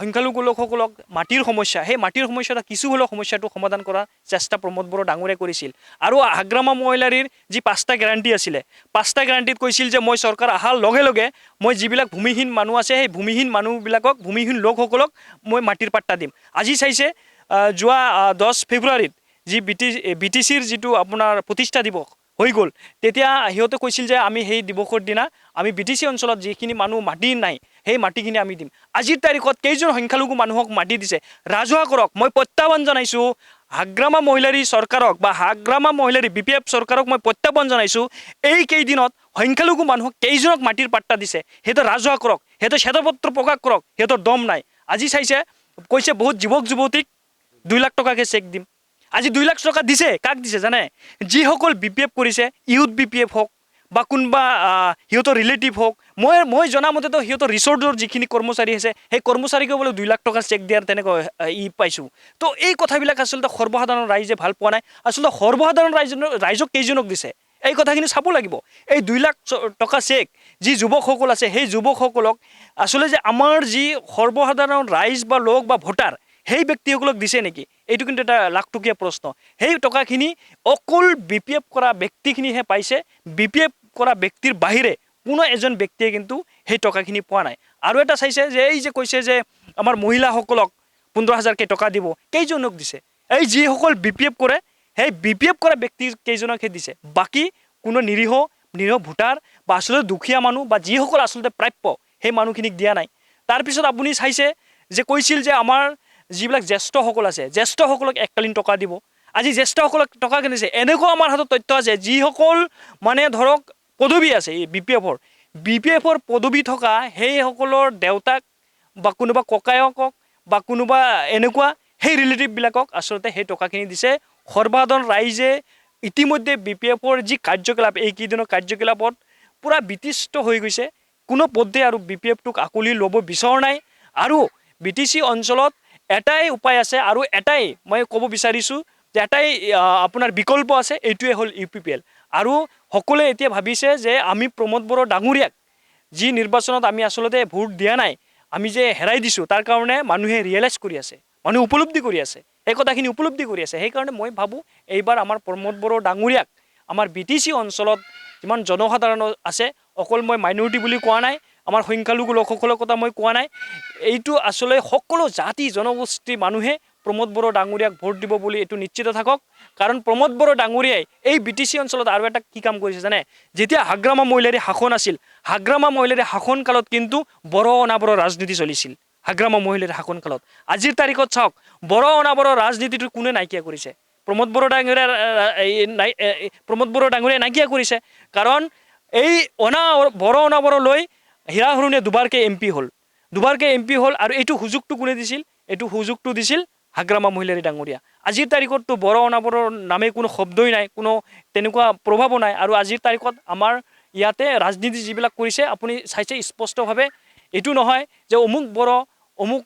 সংখ্যালঘু লোকসকলক মাটিৰ সমস্যা সেই মাটিৰ সমস্যাটা কিছু হ'লেও সমস্যাটো সমাধান কৰাৰ চেষ্টা প্ৰমোদ বড়ো ডাঙৰীয়াই কৰিছিল আৰু হাগ্ৰামা মহিলাৰীৰ যি 5টা গ্যাৰাণ্টি আছিলে 5টা গ্যাৰাণ্টিত কৈছিল যে মই চৰকাৰ অহাৰ লগে লগে মই যিবিলাক ভূমিহীন মানুহ আছে সেই ভূমিহীন মানুহবিলাকক ভূমিহীন লোকসকলক মই মাটিৰ পাট্টা দিম আজি চাইছে যোৱা 10 ফেব্ৰুৱাৰীত যি BTCৰ যিটো আপোনাৰ প্ৰতিষ্ঠা দিৱস হৈ গ'ল তেতিয়া সিহঁতে কৈছিল যে আমি সেই দিৱসৰ দিনা আমি BTC অঞ্চলত যিখিনি মানুহ মাটি নাই সেই মাটিখিনি আমি দিম আজিৰ তাৰিখত কেইজন সংখ্যালঘু মানুহক মাটি দিছে ৰাজহুৱা কৰক মই প্ৰত্যাহ্বান জনাইছোঁ হাগ্ৰামা মহিলাৰী চৰকাৰক বা হাগ্ৰামা মহিলাৰী BPF চৰকাৰক মই প্ৰত্যাহ্বান জনাইছোঁ এই কেইদিনত সংখ্যালঘু মানুহক কেইজনক মাটিৰ পাট্টা দিছে সিহঁতে ৰাজহুৱা কৰক সিহঁতে শ্বেতপত্ৰ প্ৰকাশ কৰক সিহঁতৰ দম নাই আজি চাইছে কৈছে বহুত যুৱক যুৱতীক 2 লাখ টকাকৈ চেক দিম। আজি 2 লাখ টকা দিছে, কাক দিছে জানে? যিসকল BPF কৰিছে, ইউথ BPF হওক বা কোনোবা সিহঁতৰ ৰিলেটিভ হওক, মই জনামতেতো সিহঁতৰ ৰিচৰ্টৰ যিখিনি কৰ্মচাৰী আছে সেই কৰ্মচাৰীকে বোলে 2 লাখ টকা চেক দিয়াৰ তেনেকৈ পাইছোঁ। তো এই কথাবিলাক আচলতে সৰ্বসাধাৰণ ৰাইজে ভাল পোৱা নাই। আচলতে সৰ্বসাধাৰণ ৰাইজক কেইজনক দিছে এই কথাখিনি চাব লাগিব। এই 2 লাখ টকা চেক যি যুৱকসকল আছে সেই যুৱকসকলক আচলতে যে আমাৰ যি সৰ্বসাধাৰণ ৰাইজ বা লোক বা ভোটাৰ সেই ব্যক্তিসকলক দিছে নেকি? এইটো কিন্তু এটা লাখটকীয়া প্ৰশ্ন। সেই টকাখিনি অকল BPF কৰা ব্যক্তিখিনিহে পাইছে। BPF কৰা ব্যক্তিৰ বাহিৰে কোনো এজন ব্যক্তিয়ে কিন্তু সেই টকাখিনি পোৱা নাই। আৰু এটা চাইছে যে এই যে কৈছে যে আমাৰ মহিলাসকলক 15,000কৈ টকা দিব, কেইজনক দিছে? এই যিসকল BPF কৰে সেই BPF কৰা ব্যক্তি কেইজনকহে দিছে। বাকী কোনো নিৰীহ ভোটাৰ বা আচলতে দুখীয়া মানুহ বা যিসকল আচলতে প্ৰাপ্য সেই মানুহখিনিক দিয়া নাই। তাৰপিছত আপুনি চাইছে যে কৈছিল যে আমাৰ যিবিলাক জ্যেষ্ঠসকল আছে জ্যেষ্ঠসকলক এককালীন টকা দিব। আজি জ্যেষ্ঠসকলক টকা কিনিছে। এনেকুৱা আমাৰ হাতত তথ্য আছে যিসকল মানে ধৰক পদবী আছে এই BPFৰ পদবী থকা সেইসকলৰ দেউতাক বা কোনোবা ককায়কক বা কোনোবা এনেকুৱা সেই ৰিলেটিভবিলাকক আচলতে সেই টকাখিনি দিছে। সৰ্বসাধাৰণ ৰাইজে ইতিমধ্যে BPFৰ যি কাৰ্যকলাপ এইকেইদিনৰ কাৰ্যকলাপত পূৰা বিতৃষ্ট হৈ গৈছে। কোনো পধ্যে আৰু BPFটোক আঁকোৱালি ল'ব বিচৰা নাই। আৰু BTC অঞ্চলত এটাই উপায় আছে আৰু এটাই মই ক'ব বিচাৰিছোঁ যে এটাই আপোনাৰ বিকল্প আছে, এইটোৱে হ'ল UPPL। আৰু সকলোৱে এতিয়া ভাবিছে যে আমি প্ৰমোদ বড়ো ডাঙৰীয়াক যি নিৰ্বাচনত আমি আচলতে ভোট দিয়া নাই, আমি যে হেৰাই দিছোঁ, তাৰ কাৰণে মানুহে ৰিয়েলাইজ কৰি আছে, মানুহে উপলব্ধি কৰি আছে, এই কথাখিনি উপলব্ধি কৰি আছে। সেইকাৰণে মই ভাবোঁ এইবাৰ আমাৰ প্ৰমোদ বড়ো ডাঙৰীয়াক আমাৰ BTC অঞ্চলত যিমান জনসাধাৰণ আছে, অকল মই মাইনৰিটি বুলি কোৱা নাই, আমাৰ সংখ্যালঘু লোকসকলৰ কথা মই কোৱা নাই, এইটো আচলতে সকলো জাতি জনগোষ্ঠীৰ মানুহে প্ৰমোদ বড়ো ডাঙৰীয়াক ভোট দিব বুলি এইটো নিশ্চিত থাকক। কাৰণ প্ৰমোদ বড়ো ডাঙৰীয়াই এই BTC অঞ্চলত আৰু এটা কি কাম কৰিছে জানে? যেতিয়া হাগ্ৰামা মহিলাৰী শাসন আছিল, হাগ্ৰামা মহিলাৰী শাসন কালত কিন্তু বড়ো অনাবড়ো ৰাজনীতি চলিছিল। হাগ্ৰামা মহিলাৰী শাসন কালত আজিৰ তাৰিখত চাওক বড়ো অনাবড়ো ৰাজনীতিটো কোনে নাইকিয়া কৰিছে? প্ৰমোদ বড়ো ডাঙৰীয়াই নাইকিয়া কৰিছে। কাৰণ এই বড়ো অনাবড়ো লৈ হীৰা হৰণীয়া দুবাৰকৈ MP হ'ল, আৰু এইটো সুযোগটো কোনে দিছিল? এইটো সুযোগটো দিছিল হাগ্ৰামা মহিলাৰী ডাঙৰীয়া। আজিৰ তাৰিখততো বড়ো অনাবড়োৰ নামে কোনো শব্দই নাই, কোনো তেনেকুৱা প্ৰভাৱো নাই। আৰু আজিৰ তাৰিখত আমাৰ ইয়াতে ৰাজনীতি যিবিলাক কৰিছে আপুনি চাইছে স্পষ্টভাৱে, এইটো নহয় যে অমুক বড়ো, অমুক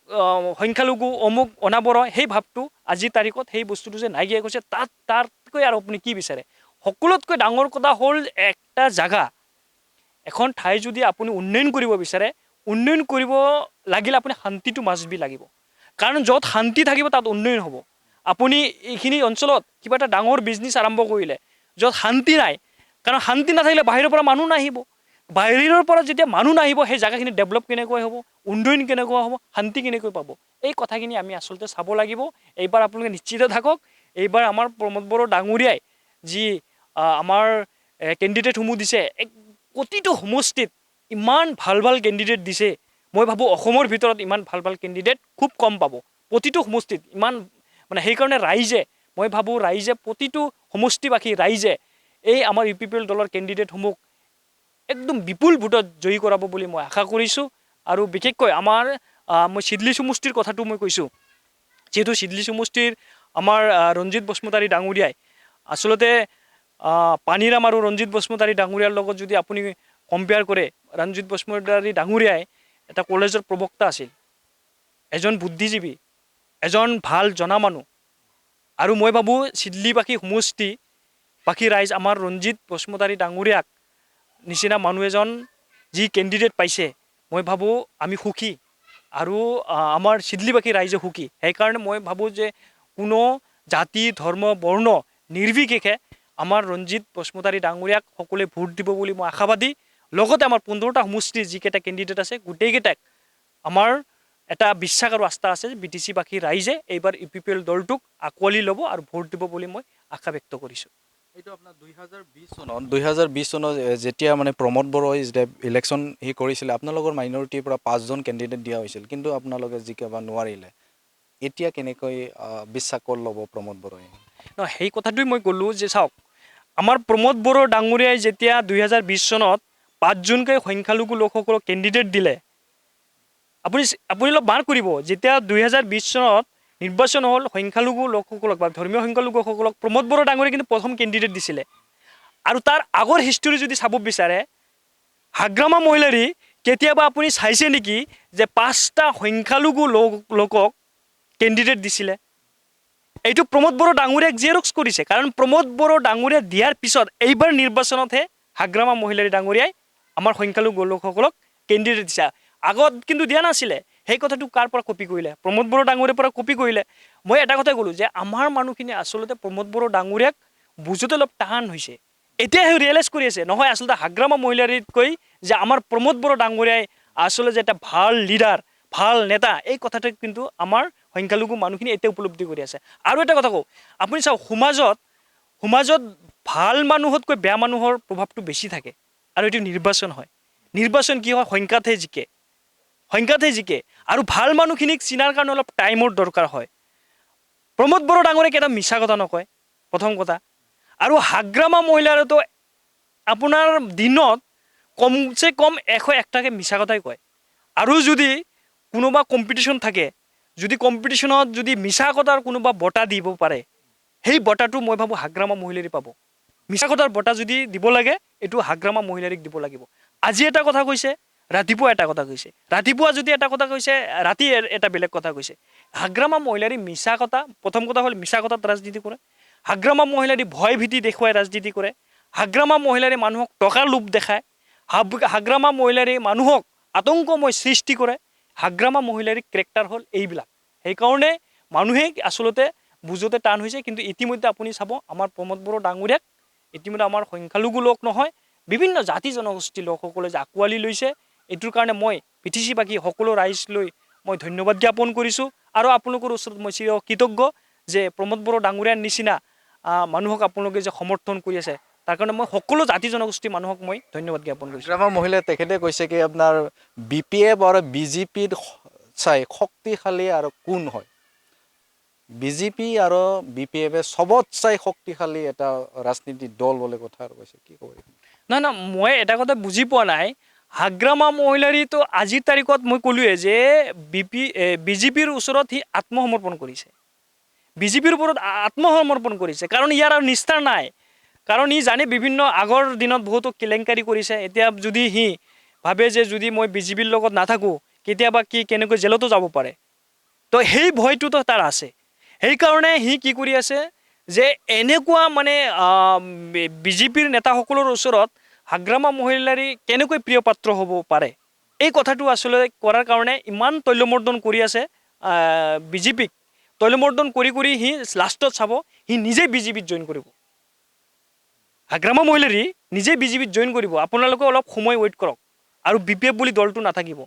সংখ্যালঘু, অমুক অনাবড়ো, সেই ভাৱটো আজিৰ তাৰিখত সেই বস্তুটো যে নাইকিয়া কৰিছে, তাতকৈ আৰু আপুনি কি বিচাৰে? সকলোতকৈ ডাঙৰ কথা হ'ল একটা জাগা, এখন ঠাই যদি আপুনি উন্নয়ন কৰিব বিচাৰে, উন্নয়ন কৰিব লাগিলে আপুনি শান্তিটো মাষ্ট বি লাগিব। কাৰণ য'ত শান্তি থাকিব তাত উন্নয়ন হ'ব। আপুনি এইখিনি অঞ্চলত কিবা এটা ডাঙৰ বিজনেছ আৰম্ভ কৰিলে য'ত শান্তি নাই, কাৰণ শান্তি নাথাকিলে বাহিৰৰ পৰা মানুহ নাহিব, বাহিৰৰ পৰা যেতিয়া মানুহ নাহিব সেই জেগাখিনি ডেভেলপ কেনেকৈ হ'ব, উন্নয়ন কেনেকুৱা হ'ব, শান্তি কেনেকৈ পাব, এই কথাখিনি আমি আচলতে চাব লাগিব। এইবাৰ আপোনালোকে নিশ্চিত থাকক, এইবাৰ আমাৰ প্ৰমোদ বড়ো ডাঙৰীয়াই যি আমাৰ কেণ্ডিডেটসমূহ দিছে, প্ৰতিটো সমষ্টিত ইমান ভাল ভাল কেণ্ডিডেট দিছে, মই ভাবোঁ অসমৰ ভিতৰত ইমান ভাল ভাল কেণ্ডিডেট খুব কম পাব প্ৰতিটো সমষ্টিত। ইমান মানে সেইকাৰণে মই ভাবোঁ ৰাইজে প্ৰতিটো সমষ্টিবাসী ৰাইজে এই আমাৰ UPPL দলৰ কেণ্ডিডেটসমূহ একদম বিপুল ভোটত জয়ী কৰাব বুলি মই আশা কৰিছোঁ। আৰু বিশেষকৈ মই চিডলি সমষ্টিৰ কথাটো মই কৈছোঁ, যিহেতু চিডলি সমষ্টিৰ আমাৰ ৰঞ্জিত বসুমতাৰী ডাঙৰীয়াই আচলতে পানীৰাম আৰু ৰঞ্জিত বসুমতাৰী ডাঙৰীয়াৰ লগত যদি আপুনি কম্পেয়াৰ কৰে, ৰঞ্জিত বসুমতাৰী ডাঙৰীয়াই এটা কলেজৰ প্ৰবক্তা আছিল, এজন বুদ্ধিজীৱী, এজন ভাল জনা মানুহ। আৰু মই ভাবোঁ চিডলিবাসী সমষ্টি বাকী ৰাইজ আমাৰ ৰঞ্জিত বসুমতাৰী ডাঙৰীয়াক নিচিনা মানুহ এজন যি কেণ্ডিডেট পাইছে, মই ভাবোঁ আমি সুখী আৰু আমাৰ চিডলিবাসী ৰাইজে সুখী। সেইকাৰণে মই ভাবোঁ যে কোনো জাতি ধৰ্ম বৰ্ণ নিৰ্বিশেষে আমাৰ ৰঞ্জিত বসুমতাৰী ডাঙৰীয়াক সকলোৱে ভোট দিব বুলি মই আশাবাদী। লগতে আমাৰ 15টা সমষ্টিৰ যিকেইটা কেণ্ডিডেট আছে গোটেইকেইটাক আমাৰ এটা বিশ্বাস আৰু আস্থা আছে যে BTC-বাসী ৰাইজে এইবাৰ UPPL দলটোক আঁকোৱালি ল'ব আৰু ভোট দিব বুলি মই আশা ব্যক্ত কৰিছোঁ। এইটো আপোনাৰ 2020 চনত যেতিয়া মানে প্ৰমোদ বড়োই যেতিয়া ইলেকশ্যন কৰিছিলে, আপোনালোকৰ মাইনৰিটিৰ পৰা 5জন কেণ্ডিডেট দিয়া হৈছিল, কিন্তু আপোনালোকে জিকাব নোৱাৰিলে। এতিয়া কেনেকৈ বিশ্বাস কৰি ল'ব প্ৰমোদ বড়োই? সেই কথাটোৱে মই ক'লোঁ যে চাওক, আমাৰ প্ৰমোদ বড়ো ডাঙৰীয়াই যেতিয়া 2020 চনত 5জনকৈ সংখ্যালঘু লোকসকলক কেণ্ডিডেট দিলে, আপুনি অলপ বাৰ কৰিব, যেতিয়া 2020 চনত নিৰ্বাচন হ'ল সংখ্যালঘু লোকসকলক বা ধৰ্মীয় সংখ্যালঘুসকলক প্ৰমোদ বড়ো ডাঙৰীয়াই কিন্তু প্ৰথম কেণ্ডিডেট দিছিলে আৰু তাৰ আগৰ হিষ্টৰী যদি চাব বিচাৰে হাগ্ৰামা মহিলাৰী কেতিয়াবা আপুনি চাইছে নেকি যে 5টা সংখ্যালঘু লোকক কেণ্ডিডেট দিছিলে এইটো প্ৰমোদ বড়ো ডাঙৰীয়াক জেৰক্স কৰিছে কাৰণ প্ৰমোদ বড়ো ডাঙৰীয়া দিয়াৰ পিছত এইবাৰ নিৰ্বাচনতহে হাগ্ৰামা মহিলাৰী ডাঙৰীয়াই আমাৰ সংখ্যালঘু লোকসকলক কেণ্ডিডেট দিছে আগত কিন্তু দিয়া নাছিলে সেই কথাটো কাৰ পৰা কপি কৰিলে প্ৰমোদ বড়ো ডাঙৰীয়াৰ পৰা কপি কৰিলে মই এটা কথাই ক'লোঁ যে আমাৰ মানুহখিনি আচলতে প্ৰমোদ বড়ো ডাঙৰীয়াক বুজোতে অলপ টান হৈছে এতিয়াহে ৰিয়েলাইজ কৰি আছে নহয় আচলতে হাগ্ৰামা মহিলাৰীতকৈ যে আমাৰ প্ৰমোদ বড়ো ডাঙৰীয়াই আচলতে যে এটা ভাল লিডাৰ ভাল নেতা এই কথাটো কিন্তু আমাৰ সংখ্যালঘু মানুহখিনি এতিয়া উপলব্ধি কৰি আছে আৰু এটা কথা কওঁ আপুনি চাওক সমাজত ভাল মানুহতকৈ বেয়া মানুহৰ প্ৰভাৱটো বেছি থাকে আৰু এইটো নিৰ্বাচন হয় নিৰ্বাচন কি হয় সংখ্যাতহে জিকে আৰু ভাল মানুহখিনিক চিনাৰ কাৰণে অলপ টাইমৰ দৰকাৰ হয় প্ৰমোদ বড়ো ডাঙৰীয়াক এটা মিছা কথা নকয় প্ৰথম কথা আৰু হাগ্ৰামা মহিলাৰেতো আপোনাৰ দিনত কমচে কম 101টাকে মিছা কথাই কয় আৰু যদি কোনোবা কম্পিটিশ্যন থাকে যদি কম্পিটিশ্যনত যদি মিছা কথাৰ কোনোবা বঁটা দিব পাৰে সেই বঁটাটো মই ভাবোঁ হাগ্ৰামা মহিলাৰী পাব মিছা কথাৰ বঁটা যদি দিব লাগে এইটো হাগ্ৰামা মহিলাৰীক দিব লাগিব আজি এটা কথা কৈছে ৰাতিপুৱা এটা কথা কৈছে ৰাতিপুৱা যদি এটা কথা কৈছে ৰাতি এটা বেলেগ কথা কৈছে হাগ্ৰামা মহিলাৰী মিছা কথা প্ৰথম কথা হ'ল মিছা কথাত ৰাজনীতি কৰে হাগ্ৰামা মহিলাৰী ভয় ভীতি দেখুৱাই ৰাজনীতি কৰে হাগ্ৰামা মহিলাৰী মানুহক টকাৰ লোভ দেখায় হাগ্ৰামা মহিলাৰী মানুহক আতংকময় সৃষ্টি কৰে হাগ্ৰামা মহিলাৰী কেৰেক্টাৰ হ'ল এইবিলাক সেইকাৰণে মানুহে আচলতে বুজোতে টান হৈছে কিন্তু ইতিমধ্যে আপুনি চাব আমাৰ প্ৰমোদ বড়ো ডাঙৰীয়াক ইতিমধ্যে আমাৰ সংখ্যালঘু লোক নহয় বিভিন্ন জাতি জনগোষ্ঠীৰ লোকসকলে যে আঁকোৱালি লৈছে এইটোৰ কাৰণে মই পিটিচিবাসী সকলো ৰাইজলৈ মই ধন্যবাদ জ্ঞাপন কৰিছোঁ আৰু আপোনালোকৰ ওচৰত মই চিৰ কৃতজ্ঞ যে প্ৰমোদ বড়ো ডাঙৰীয়াৰ নিচিনা মানুহক আপোনালোকে যে সমৰ্থন কৰি আছে তাৰ কাৰণে মই সকলো জাতি জনগোষ্ঠীৰ মানুহক মই ধন্যবাদ জ্ঞাপন কৰিছোঁ হাগ্ৰামা মহিলাই তেখেতে কৈছে কি আপোনাৰ BPF আৰু BJPৰ চাই শক্তিশালী আৰু কোন হয় BJP আৰু BPF চবত চাই শক্তিশালী এটা ৰাজনীতিৰ দল বুলি কথা আৰু কৈছে কি ক'ব নহয় মই এটা কথা বুজি পোৱা নাই হাগ্ৰামা মহিলাৰীটো আজিৰ তাৰিখত মই ক'লোৱে যে BJPৰ ওচৰত সি আত্মসমৰ্পণ কৰিছে BJPৰ ওপৰত আত্মসমৰ্পণ কৰিছে কাৰণ ইয়াৰ আৰু নিষ্ঠাৰ নাই কাৰণ ই জানে বিভিন্ন আগৰ দিনত বহুতো কেলেংকাৰী কৰিছে এতিয়া যদি সি ভাবে যে যদি মই BJPৰ লগত নাথাকোঁ কেতিয়াবা কি কেনেকৈ জেলতো যাব পাৰে তো সেই ভয়টোতো তাৰ আছে সেইকাৰণে সি কি কৰি আছে যে এনেকুৱা মানে BJPৰ নেতাসকলৰ ওচৰত হাগ্ৰামা মহিলাৰী কেনেকৈ প্ৰিয় পাত্ৰ হ'ব পাৰে এই কথাটো আচলতে কৰাৰ কাৰণে ইমান তৈলমৰ্দন কৰি আছে BJPক তৈলমৰ্দন কৰি সি লাষ্টত চাব সি নিজে BJPত জইন কৰিব হাগ্ৰামা মহিলাৰী নিজে BJPত জইন কৰিব আপোনালোকে অলপ সময় ৱেইট কৰক আৰু BPF বুলি দলটো নাথাকিব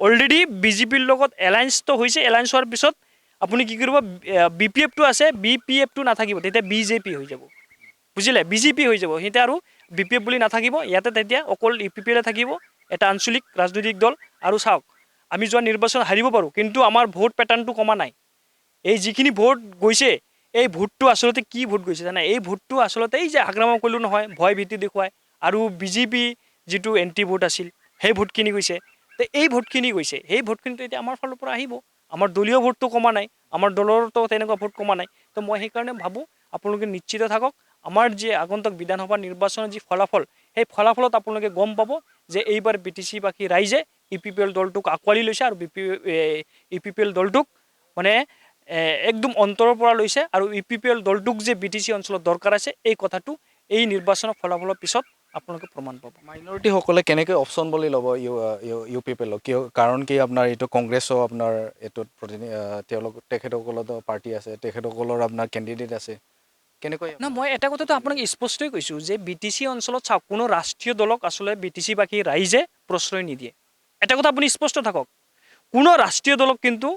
অলৰেডি BJPৰ লগত এলায়েন্সটো হৈছে এলায়েন্স হোৱাৰ পিছত আপুনি কি কৰিব BPFটো আছে BPFটো নাথাকিব তেতিয়া BJP হৈ যাব বুজিলে BJP হৈ যাব এতিয়া আৰু BPF বুলি নাথাকিব ইয়াতে তেতিয়া অকল UPPৰে থাকিব এটা আঞ্চলিক ৰাজনৈতিক দল আৰু চাওক আমি যোৱা নিৰ্বাচন হাৰিব পাৰোঁ কিন্তু আমাৰ ভোট পেটাৰ্ণটো কমা নাই এই যিখিনি ভোট গৈছে এই ভোটটো আচলতে কি ভোট গৈছে জানে এই ভোটটো আচলতে এই যে হাগ্ৰামা ক'লোঁ নহয় ভয় ভীতি দেখুৱাই আৰু BJP যিটো এণ্টি ভোট আছিল সেই ভোটখিনি গৈছে তো এই ভোটখিনি গৈছে সেই ভোটখিনিতো এতিয়া আমাৰ ফালৰ পৰা আহিব আমাৰ দলীয় ভোটটো কমা নাই আমাৰ দলৰতো তেনেকুৱা ভোট কমা নাই তো মই সেইকাৰণে ভাবোঁ আপোনালোকে নিশ্চিত থাকক আমাৰ যি আগন্তুক বিধানসভা নিৰ্বাচনৰ যি ফলাফল সেই ফলাফলত আপোনালোকে গম পাব যে এইবাৰ BTC-বাসী ৰাইজে UPPL দলটোক আঁকোৱালি লৈছে আৰু UPPL দলটোক মানে একদম অন্তৰৰ পৰা লৈছে আৰু UPPL দলটোক যে BTC অঞ্চলত দৰকাৰ আছে এই কথাটো এই নিৰ্বাচনৰ ফলাফলৰ পিছত আপোনালোকে প্ৰমাণ পাব মাইনৰিটিসকলে কেনেকৈ অপশ্যন বুলি ল'ব UPPL কিয় কাৰণ কি আপোনাৰ এইটো কংগ্ৰেছো আপোনাৰ এইটোত তেওঁলোক তেখেতসকলতো পাৰ্টি আছে তেখেতসকলৰ আপোনাৰ কেণ্ডিডেট আছে কেনেকৈ না মই এটা কথাটো আপোনাক স্পষ্টই কৈছোঁ যে BTC অঞ্চলত চাওক কোনো ৰাষ্ট্ৰীয় দলক আচলতে BTC-বাসী ৰাইজে প্ৰশ্ৰয় নিদিয়ে এটা কথা আপুনি স্পষ্ট থাকক কোনো ৰাষ্ট্ৰীয় দলক কিন্তু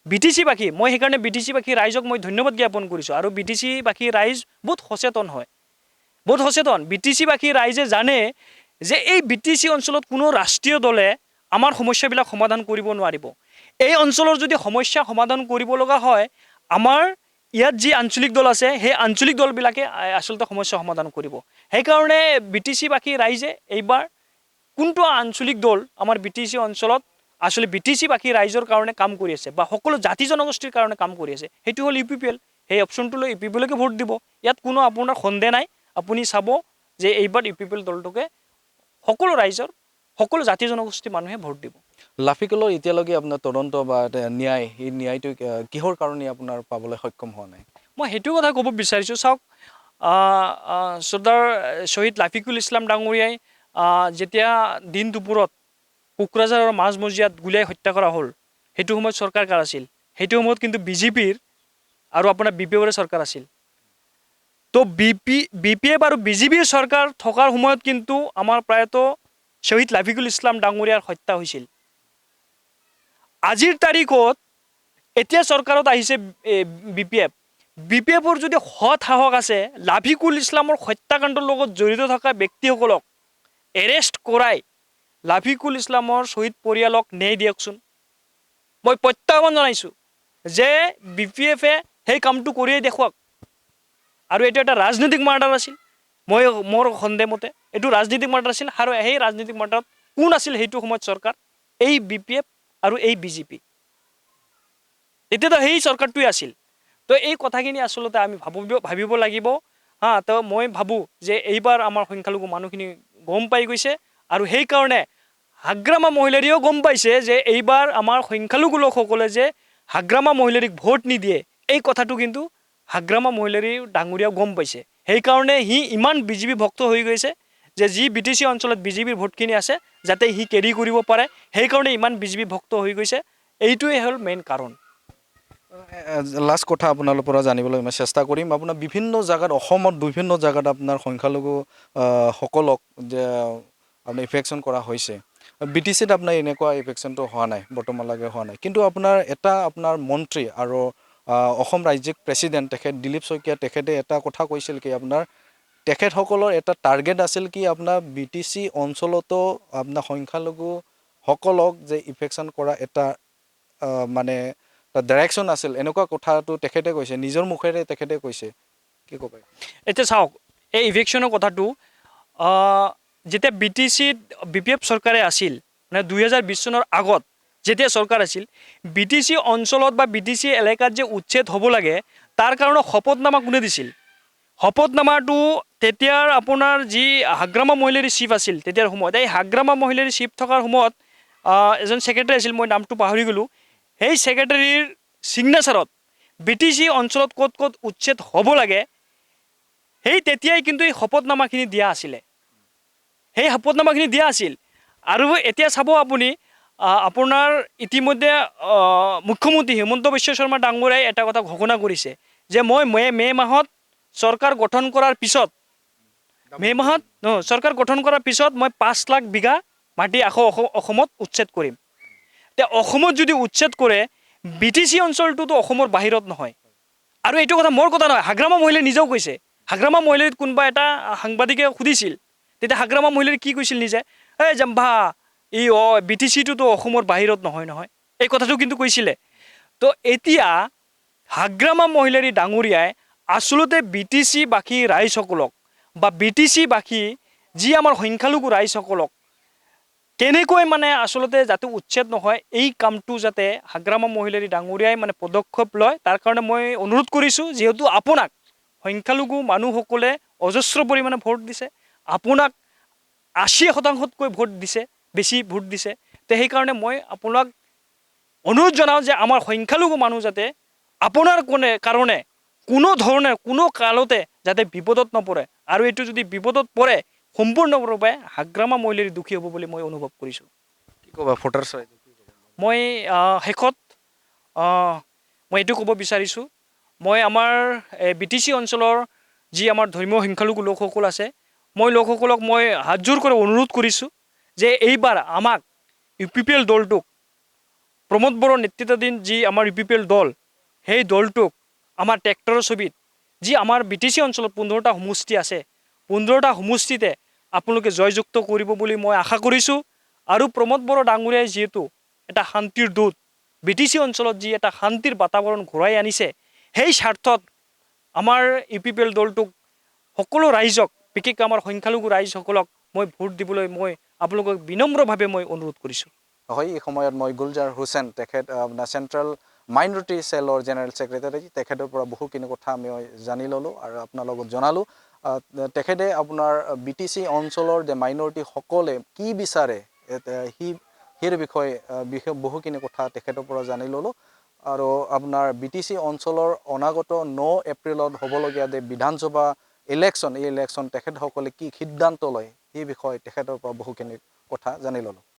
BTC-বাসী মই সেইকাৰণে BTC-বাসী ৰাইজক মই ধন্যবাদ জ্ঞাপন কৰিছোঁ আৰু BTC-বাসী ৰাইজ বহুত সচেতন হয় বহুত সচেতন BTC-বাসী ৰাইজে জানে যে এই BTC অঞ্চলত কোনো ৰাষ্ট্ৰীয় দলে আমাৰ সমস্যাবিলাক সমাধান কৰিব নোৱাৰিব এই অঞ্চলৰ যদি সমস্যা সমাধান কৰিব লগা হয় আমাৰ ইয়াত যি আঞ্চলিক দল আছে সেই আঞ্চলিক দলবিলাকে আচলতে সমস্যা সমাধান কৰিব সেইকাৰণে BTC-বাসী ৰাইজে এইবাৰ কোনটো আঞ্চলিক দল আমাৰ BTC অঞ্চলত আসলে BTC বাকী ৰাইজৰ কাৰণে কাম কৰি আছে বা সকলো জাতি জনগোষ্ঠীৰ কাৰণে কাম কৰি আছে সেইটো হ'ল UPPL সেই অপশ্যনটো লৈ UPPLকে ভোট দিব ইয়াত কোনো আপোনাৰ সন্দেহ নাই আপুনি চাব যে এইবাৰ UPPL দলটোকে সকলো ৰাইজৰ সকলো জাতি জনগোষ্ঠীৰ মানুহে ভোট দিব লাফিকলৰ এতিয়ালৈকে আপোনাৰ তদন্ত বা ন্যায় এই ন্যায়টো কিহৰ কাৰণে আপোনাৰ পাবলৈ সক্ষম হোৱা নাই মই সেইটো কথা ক'ব বিচাৰিছোঁ চাওক চৰ্দাৰ শ্বহীদ লাফিকুল ইছলাম ডাঙৰীয়াই যেতিয়া দিন দুপৰত কোকৰাঝাৰৰ মাজমজিয়াত গুলীয়াই হত্যা কৰা হ'ল সেইটো সময়ত চৰকাৰ কাৰ আছিল সেইটো সময়ত কিন্তু BJPৰ আৰু আপোনাৰ BPFৰ চৰকাৰ আছিল তো BPF আৰু BJPৰ চৰকাৰ থকাৰ সময়ত কিন্তু আমাৰ প্ৰায়তো শ্বহীদ লাফিকুল ইছলাম ডাঙৰীয়াৰ হত্যা হৈছিল আজিৰ তাৰিখত এতিয়া চৰকাৰত আহিছে BPFৰ যদি সৎ সাহস আছে লাফিকুল ইছলামৰ হত্যাকাণ্ডৰ লগত জড়িত থকা ব্যক্তিসকলক এৰেষ্ট কৰাই লাফিকুল ইছলামৰ শ্বহীদ পৰিয়ালক ন্যায় দিয়কচোন মই প্ৰত্যাহ্বান জনাইছোঁ যে BPFে সেই কামটো কৰিয়ে দেখুৱাওক আৰু এইটো এটা ৰাজনৈতিক মাৰ্ডাৰ আছিল মোৰ সন্দেহ মতে এইটো ৰাজনৈতিক মাৰ্ডাৰ আছিল আৰু সেই ৰাজনৈতিক মাৰ্ডাৰত কোন আছিল সেইটো সময়ত চৰকাৰ এই BPF আৰু এই BJP এতিয়াতো সেই চৰকাৰটোৱে আছিল তো এই কথাখিনি আচলতে আমি ভাবিব লাগিব তো মই ভাবোঁ যে এইবাৰ আমাৰ সংখ্যালঘু মানুহখিনি গম পাই গৈছে আৰু সেইকাৰণে হাগ্ৰামা মহিলাৰীও গম পাইছে যে এইবাৰ আমাৰ সংখ্যালঘু লোকসকলে যে হাগ্ৰামা মহিলাৰীক ভোট নিদিয়ে এই কথাটো কিন্তু হাগ্ৰামা মহিলাৰী ডাঙৰীয়াও গম পাইছে সেইকাৰণে সি ইমান BJP ভক্ত হৈ গৈছে যে যি BTC অঞ্চলত BJPৰ ভোটখিনি আছে যাতে সি কেৰি কৰিব পাৰে সেইকাৰণে ইমান BJP ভক্ত হৈ গৈছে এইটোৱে হ'ল মেইন কাৰণ লাষ্ট কথা আপোনালোকৰ পৰা জানিবলৈ মই চেষ্টা কৰিম আপোনাৰ বিভিন্ন জায়গাত অসমত বিভিন্ন জায়গাত আপোনাৰ সংখ্যালঘু সকলক যে আপোনাৰ ইফেকশ্যন কৰা হৈছে BTCত আপোনাৰ এনেকুৱা ইফেকশ্যনটো হোৱা নাই বৰ্তমানলৈকে হোৱা নাই কিন্তু আপোনাৰ আপোনাৰ মন্ত্ৰী আৰু অসম ৰাজ্যিক প্ৰেচিডেণ্ট তেখেত দিলীপ শইকীয়া তেখেতে এটা কথা কৈছিল কি আপোনাৰ তেখেতসকলৰ এটা টাৰ্গেট আছিল কি আপোনাৰ BTC অঞ্চলতো আপোনাৰ সংখ্যালঘুসকলক যে ইফেকশ্যন কৰা এটা মানে ডাইৰেকশ্যন আছিল এনেকুৱা কথাটো তেখেতে কৈছে নিজৰ মুখেৰে তেখেতে কৈছে কি ক'ব এতিয়া চাওক এই ইভেকশ্যনৰ কথাটো যেতিয়া BTCত BPF চৰকাৰে আছিল মানে 2020 চনৰ আগত যেতিয়া চৰকাৰ আছিল BTC অঞ্চলত বা BTC এলেকাত যে উচ্ছেদ হ'ব লাগে তাৰ কাৰণে শপতনামা কোনে দিছিল শপতনামাটো তেতিয়াৰ আপোনাৰ যি হাগ্ৰামা মহিলাৰী চিফ আছিল তেতিয়াৰ সময়ত এই হাগ্ৰামা মহিলাৰী চিফ থকাৰ সময়ত এজন ছেক্ৰেটাৰী আছিল মই নামটো পাহৰি গ'লোঁ সেই ছেক্ৰেটাৰীৰ ছিগনেচাৰত BTC অঞ্চলত ক'ত ক'ত উচ্ছেদ হ'ব লাগে সেই তেতিয়াই কিন্তু এই শপতনামাখিনি দিয়া আছিলে সেই শপতনামাখিনি দিয়া আছিল আৰু এতিয়া চাব আপুনি আপোনাৰ ইতিমধ্যে মুখ্যমন্ত্ৰী হিমন্ত বিশ্ব শৰ্মা ডাঙৰীয়াই এটা কথা ঘোষণা কৰিছে যে মই মে' মাহত চৰকাৰ গঠন কৰাৰ পিছত চৰকাৰ গঠন কৰাৰ পিছত মই 5 লাখ বিঘা মাটি অসমত উচ্ছেদ কৰিম এতিয়া অসমত যদি উচ্ছেদ কৰে BTC অঞ্চলটোতো অসমৰ বাহিৰত নহয় আৰু এইটো কথা মোৰ কথা নহয় হাগ্ৰামা মহিলাই নিজেও কৈছে হাগ্ৰামা মহিলাৰীত কোনোবা এটা সাংবাদিকে সুধিছিল তেতিয়া হাগ্ৰামা মহিলাৰী কি কৈছিল নিজে এই জাম্ভা BTCটোতো অসমৰ বাহিৰত নহয় এই কথাটো কিন্তু কৈছিলে তো এতিয়া হাগ্ৰামা মহিলাৰী ডাঙৰীয়াই আচলতে BTC বাকী ৰাইজসকলক বা BTC বাকী যি আমাৰ সংখ্যালঘু ৰাইজসকলক কেনেকৈ মানে আচলতে যাতে উচ্ছেদ নহয় এই কামটো যাতে হাগ্ৰামা মহিলাৰী ডাঙৰীয়াই মানে পদক্ষেপ লয় তাৰ কাৰণে মই অনুৰোধ কৰিছোঁ যিহেতু আপোনাক সংখ্যালঘু মানুহসকলে অজস্ৰ পৰিমাণে ভোট দিছে আপোনাক 80% ভোট দিছে বেছি ভোট দিছে তো সেইকাৰণে মই আপোনাক অনুৰোধ জনাওঁ যে আমাৰ সংখ্যালঘু মানুহ যাতে আপোনাৰ কাৰণে কোনো ধৰণে কোনো কালতে যাতে বিপদত নপৰে আৰু এইটো যদি বিপদত পৰে সম্পূৰ্ণৰূপে হাগ্ৰামা মহিলাৰী দুখী হ'ব বুলি মই অনুভৱ কৰিছোঁ কি ক'বা ভোটাৰ্ছ মই শেষত মই এইটো ক'ব বিচাৰিছোঁ মই আমাৰ BTC অঞ্চলৰ যি আমাৰ ধৰ্মীয় সংখ্যালঘু লোকসকল আছে মই লোকসকলক মই হাতজোৰ কৰি অনুৰোধ কৰিছোঁ যে এইবাৰ আমাক UPPL দলটোক প্ৰমোদ বড়োৰ নেতৃত্বাধীন যি আমাৰ UPPL দল সেই দলটোক আমাৰ ট্ৰেক্টৰৰ ছবিত যি আমাৰ BTC অঞ্চলত 15টা সমষ্টি আছে 15টা সমষ্টিতে আপোনালোকে জয়যুক্ত কৰিব বুলি মই আশা কৰিছোঁ আৰু প্ৰমোদ বড়ো ডাঙৰীয়াই যিহেতু এটা শান্তিৰ দূত BTC অঞ্চলত যি এটা শান্তিৰ বাতাবৰণ ঘূৰাই আনিছে সেই স্বাৰ্থত আমাৰ UPPL দলটোক সকলো ৰাইজক বিশেষকৈ আমাৰ সংখ্যালঘু ৰাইজসকলক মই ভোট দিবলৈ মই আপোনালোকক বিনম্ৰভাৱে মই অনুৰোধ কৰিছোঁ হয় এই সময়ত মই গুলজাৰ হুছেইন তেখেত আপোনাৰ চেণ্ট্ৰেল মাইনৰিটি চেলৰ জেনেৰেল ছেক্ৰেটাৰী তেখেতৰ পৰা বহুখিনি কথা আমি জানি ল'লোঁ আৰু আপোনাৰ লগত জনালোঁ তেখেতে আপোনাৰ BTC অঞ্চলৰ যে মাইনৰিটিসকলে কি বিচাৰে সিৰ বিষয়ে বহুখিনি কথা তেখেতৰ পৰা জানি ল'লোঁ আৰু আপোনাৰ BTC অঞ্চলৰ অনাগত 9 এপ্ৰিলত হ'বলগীয়া যে বিধানসভা ইলেকশ্যন এই ইলেকশ্যন তেখেতসকলে কি সিদ্ধান্ত লয় সেই বিষয়ে তেখেতৰ পৰা বহুখিনি কথা জানি ল'লোঁ